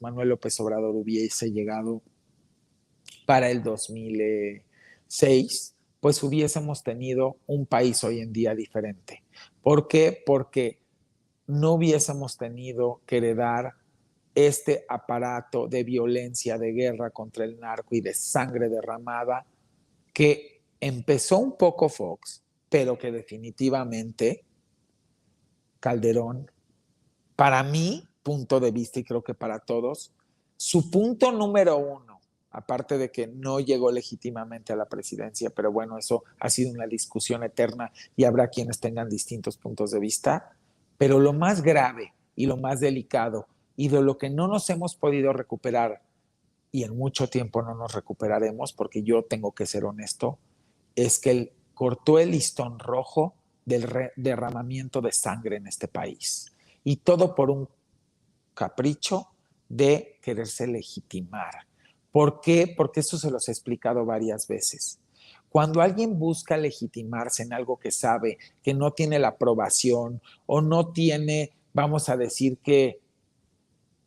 Manuel López Obrador hubiese llegado para el 2006, pues hubiésemos tenido un país hoy en día diferente. ¿Por qué? Porque no hubiésemos tenido que heredar este aparato de violencia, de guerra contra el narco y de sangre derramada que empezó un poco Fox, pero que definitivamente Calderón, para mi punto de vista y creo que para todos, su punto número uno, aparte de que no llegó legítimamente a la presidencia, pero bueno, eso ha sido una discusión eterna y habrá quienes tengan distintos puntos de vista, pero lo más grave y lo más delicado y de lo que no nos hemos podido recuperar y en mucho tiempo no nos recuperaremos, porque yo tengo que ser honesto, es que él cortó el listón rojo del derramamiento de sangre en este país. Y todo por un capricho de quererse legitimar. ¿Por qué? Porque eso se los he explicado varias veces. Cuando alguien busca legitimarse en algo que sabe que no tiene la aprobación o no tiene, vamos a decir que,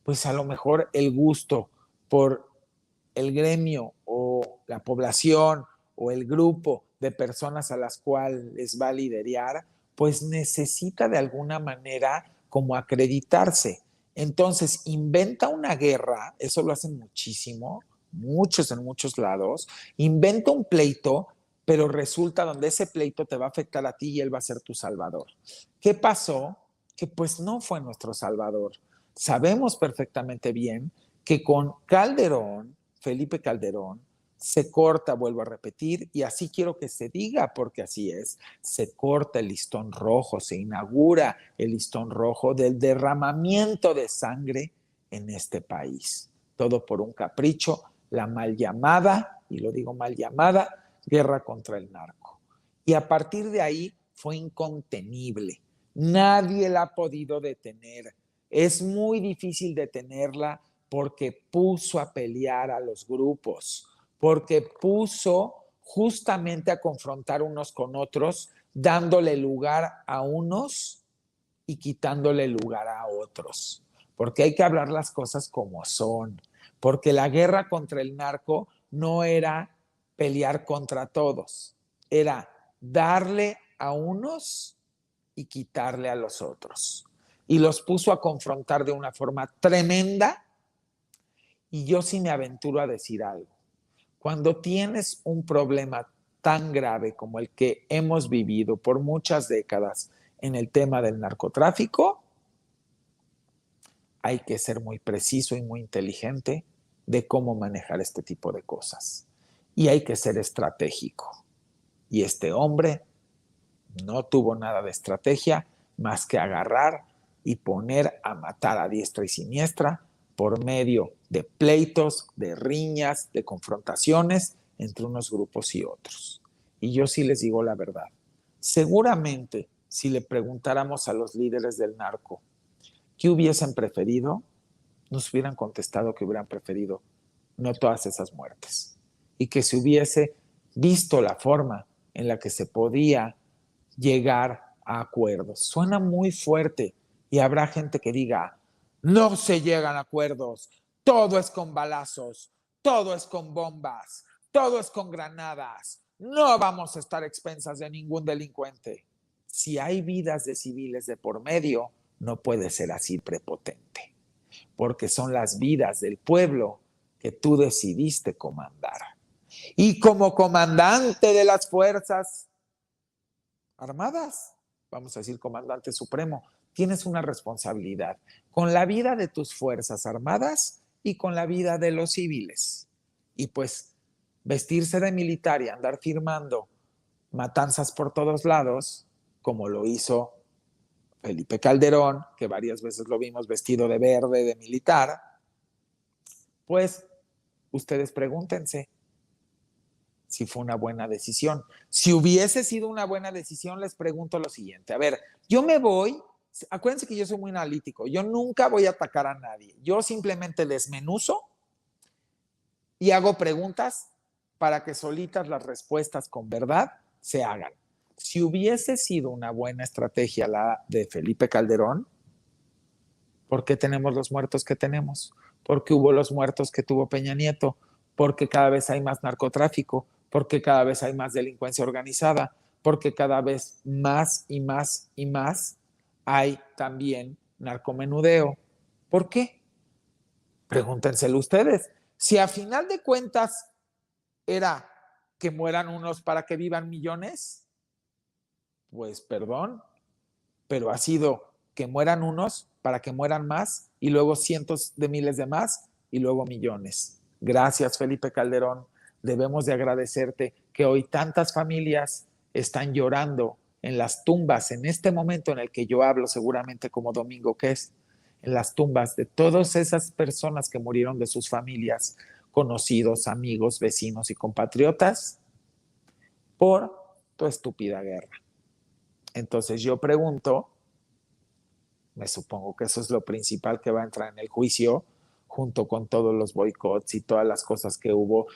pues a lo mejor el gusto por el gremio o la población o el grupo de personas a las cuales va a liderar, pues necesita de alguna manera como acreditarse. Entonces inventa una guerra, eso lo hacen muchísimo, muchos en muchos lados, inventa un pleito, pero resulta donde ese pleito te va a afectar a ti y él va a ser tu salvador. ¿Qué pasó? Que pues no fue nuestro salvador. Sabemos perfectamente bien que con Calderón, Felipe Calderón, se corta, vuelvo a repetir, y así quiero que se diga, porque así es, se corta el listón rojo, se inaugura el listón rojo del derramamiento de sangre en este país. Todo por un capricho, la mal llamada, y lo digo mal llamada, guerra contra el narco. Y a partir de ahí fue incontenible. Nadie la ha podido detener. Es muy difícil detenerla porque puso a pelear a los grupos, porque puso justamente a confrontar unos con otros, dándole lugar a unos y quitándole lugar a otros. Porque hay que hablar las cosas como son. Porque la guerra contra el narco no era pelear contra todos, era darle a unos y quitarle a los otros. Y los puso a confrontar de una forma tremenda. Y yo sí me aventuro a decir algo. Cuando tienes un problema tan grave como el que hemos vivido por muchas décadas en el tema del narcotráfico, hay que ser muy preciso y muy inteligente de cómo manejar este tipo de cosas. Y hay que ser estratégico. Y este hombre no tuvo nada de estrategia más que agarrar y poner a matar a diestra y siniestra por medio de pleitos, de riñas, de confrontaciones entre unos grupos y otros. Y yo sí les digo la verdad. Seguramente, si le preguntáramos a los líderes del narco qué hubiesen preferido, nos hubieran contestado que hubieran preferido no todas esas muertes y que se hubiese visto la forma en la que se podía llegar a acuerdos. Suena muy fuerte y habrá gente que diga, no se llegan a acuerdos, todo es con balazos, todo es con bombas, todo es con granadas, no vamos a estar expensas de ningún delincuente. Si hay vidas de civiles de por medio, no puede ser así prepotente, porque son las vidas del pueblo que tú decidiste comandar. Y como comandante de las fuerzas armadas, vamos a decir comandante supremo, tienes una responsabilidad con la vida de tus fuerzas armadas y con la vida de los civiles. Y pues vestirse de militar y andar firmando matanzas por todos lados, como lo hizo Felipe Calderón, que varias veces lo vimos vestido de verde, de militar, pues ustedes pregúntense si fue una buena decisión. Si hubiese sido una buena decisión, les pregunto lo siguiente. A ver, yo me voy, acuérdense que yo soy muy analítico, yo nunca voy a atacar a nadie, yo simplemente desmenuzo y hago preguntas para que solitas las respuestas con verdad se hagan. Si hubiese sido una buena estrategia la de Felipe Calderón, ¿por qué tenemos los muertos que tenemos? porque hubo los muertos que tuvo Peña Nieto, porque cada vez hay más narcotráfico, porque cada vez hay más delincuencia organizada, porque cada vez más y más y más hay también narcomenudeo. ¿Por qué? Pregúntenselo ustedes. Si a final de cuentas era que mueran unos para que vivan millones, pues perdón, pero ha sido que mueran unos para que mueran más y luego cientos de miles de más y luego millones. Gracias, Felipe Calderón. Debemos de agradecerte que hoy tantas familias están llorando en las tumbas, en este momento en el que yo hablo, seguramente como domingo que es, en las tumbas de todas esas personas que murieron de sus familias, conocidos, amigos, vecinos y compatriotas, por tu estúpida guerra. Entonces yo pregunto, me supongo que eso es lo principal que va a entrar en el juicio, junto con todos los boicots y todas las cosas que hubo.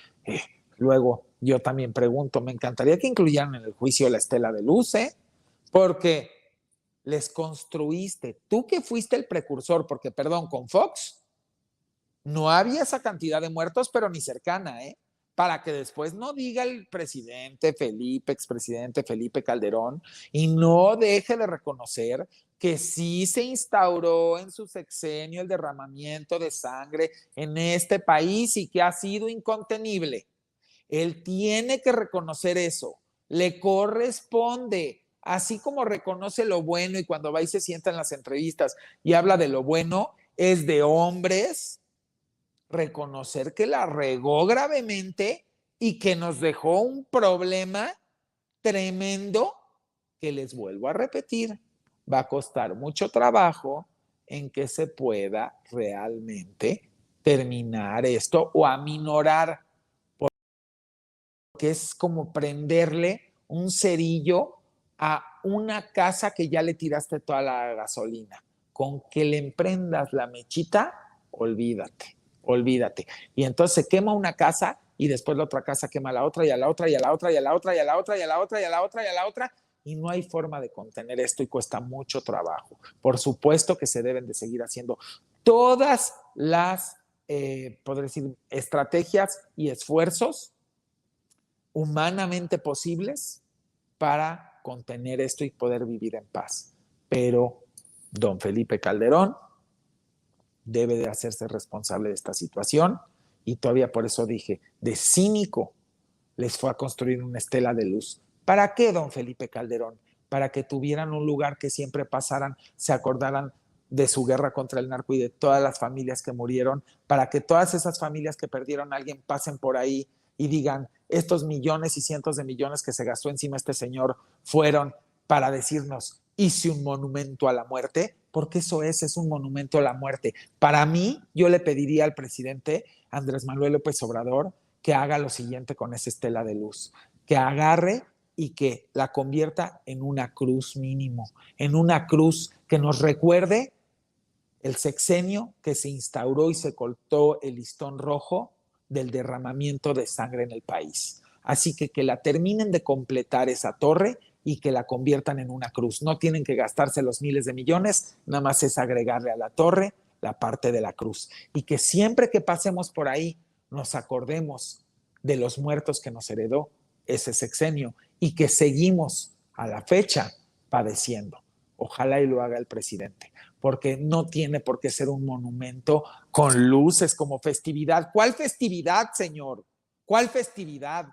Luego, yo también pregunto, me encantaría que incluyeran en el juicio la estela de luz, porque les construiste, tú que fuiste el precursor, porque perdón, con Fox no había esa cantidad de muertos, pero ni cercana, para que después no diga el presidente Felipe, expresidente Felipe Calderón, y no deje de reconocer que sí se instauró en su sexenio el derramamiento de sangre en este país y que ha sido incontenible. Él tiene que reconocer eso, le corresponde, así como reconoce lo bueno y cuando va y se sienta en las entrevistas y habla de lo bueno, es de hombres reconocer que la regó gravemente y que nos dejó un problema tremendo que les vuelvo a repetir, va a costar mucho trabajo en que se pueda realmente terminar esto o aminorar, porque es como prenderle un cerillo a una casa que ya le tiraste toda la gasolina. Con que le emprendas la mechita, olvídate, olvídate. Y entonces se quema una casa y después la otra casa quema a la otra y a la otra y a la otra y a la otra y a la otra y a la otra y a la otra y a la otra. Y no hay forma de contener esto y cuesta mucho trabajo. Por supuesto que se deben de seguir haciendo todas las, podría decir, estrategias y esfuerzos humanamente posibles para contener esto y poder vivir en paz. Pero don Felipe Calderón debe de hacerse responsable de esta situación y todavía por eso dije, de cínico les fue a construir una estela de luz. ¿Para qué, don Felipe Calderón? Para que tuvieran un lugar que siempre pasaran, se acordaran de su guerra contra el narco y de todas las familias que murieron, para que todas esas familias que perdieron a alguien pasen por ahí y digan, estos millones y cientos de millones que se gastó encima este señor fueron para decirnos, hice un monumento a la muerte, porque eso es un monumento a la muerte. Para mí, yo le pediría al presidente Andrés Manuel López Obrador que haga lo siguiente con esa estela de luz, que agarre y que la convierta en una cruz mínimo, en una cruz que nos recuerde el sexenio que se instauró y se cortó el listón rojo del derramamiento de sangre en el país. Así que la terminen de completar esa torre y que la conviertan en una cruz. No tienen que gastarse los miles de millones, nada más es agregarle a la torre la parte de la cruz. Y que siempre que pasemos por ahí nos acordemos de los muertos que nos heredó ese sexenio y que seguimos a la fecha padeciendo. Ojalá y lo haga el presidente, porque no tiene por qué ser un monumento con luces como festividad. ¿Cuál festividad, señor? ¿Cuál festividad?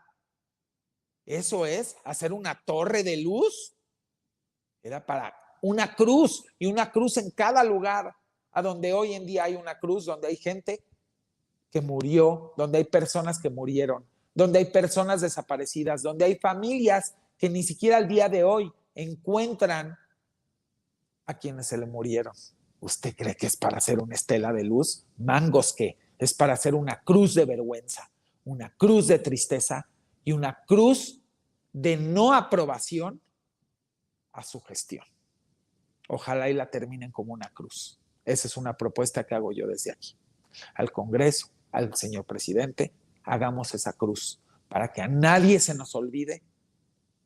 Eso es hacer una torre de luz. Era para una cruz y una cruz en cada lugar, a donde hoy en día hay una cruz, donde hay gente que murió, donde hay personas que murieron, donde hay personas desaparecidas, donde hay familias que ni siquiera al día de hoy encuentran a quienes se le murieron. ¿Usted cree que es para hacer una estela de luz? Mangos que es para hacer una cruz de vergüenza, una cruz de tristeza y una cruz de no aprobación a su gestión. Ojalá y la terminen como una cruz. Esa es una propuesta que hago yo desde aquí. Al Congreso, al señor presidente, hagamos esa cruz para que a nadie se nos olvide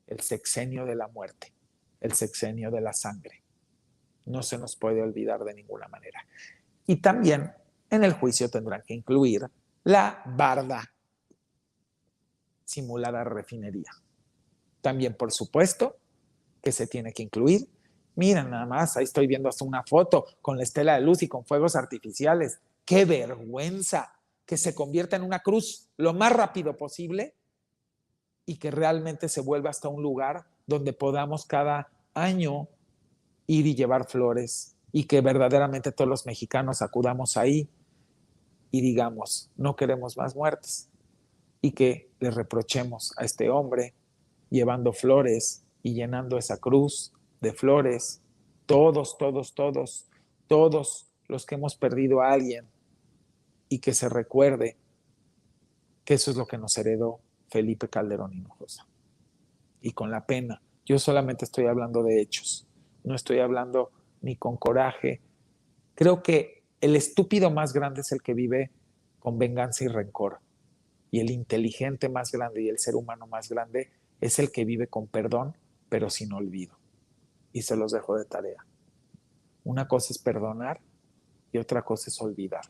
el sexenio de la muerte, el sexenio de la sangre. No se nos puede olvidar de ninguna manera. Y también En el juicio tendrán que incluir la barda simulada refinería. También, por supuesto, que se tiene que incluir. Miren nada más, ahí estoy viendo hasta una foto con la estela de luz y con fuegos artificiales. ¡Qué vergüenza! Que se convierta en una cruz lo más rápido posible y que realmente se vuelva hasta un lugar donde podamos cada año ir y llevar flores y que verdaderamente todos los mexicanos acudamos ahí y digamos, no queremos más muertes y que le reprochemos a este hombre llevando flores y llenando esa cruz de flores, todos, todos, todos, todos los que hemos perdido a alguien y que se recuerde que eso es lo que nos heredó Felipe Calderón Hinojosa. Y con la pena, yo solamente estoy hablando de hechos, no estoy hablando ni con coraje. Creo que el estúpido más grande es el que vive con venganza y rencor. Y el inteligente más grande y el ser humano más grande es el que vive con perdón, pero sin olvido. Y se los dejo de tarea. Una cosa es perdonar y otra cosa es olvidar.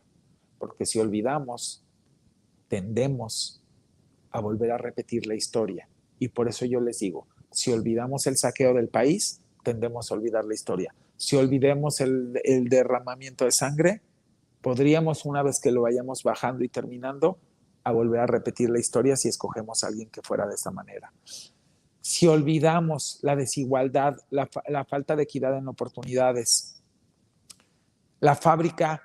Porque si olvidamos, tendemos a volver a repetir la historia. Y por eso yo les digo, si olvidamos el saqueo del país, tendemos a olvidar la historia. Si olvidemos el derramamiento de sangre, podríamos, una vez que lo vayamos bajando y terminando, a volver a repetir la historia si escogemos a alguien que fuera de esa manera. Si olvidamos la desigualdad, la falta de equidad en oportunidades, la fábrica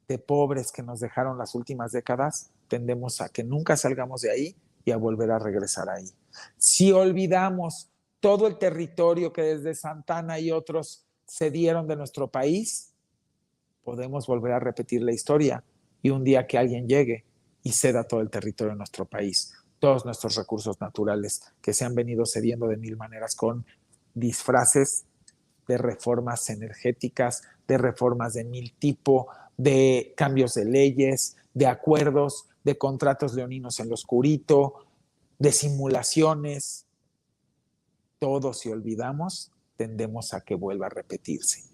de pobres que nos dejaron las últimas décadas, tendemos a que nunca salgamos de ahí y a volver a regresar ahí. Si olvidamos todo el territorio que desde Santana y otros se dieron de nuestro país, podemos volver a repetir la historia y un día que alguien llegue y ceda todo el territorio de nuestro país, todos nuestros recursos naturales que se han venido cediendo de mil maneras con disfraces de reformas energéticas, de reformas de mil tipo, de cambios de leyes, de acuerdos, de contratos leoninos en lo oscurito, de simulaciones. Todo si olvidamos, tendemos a que vuelva a repetirse.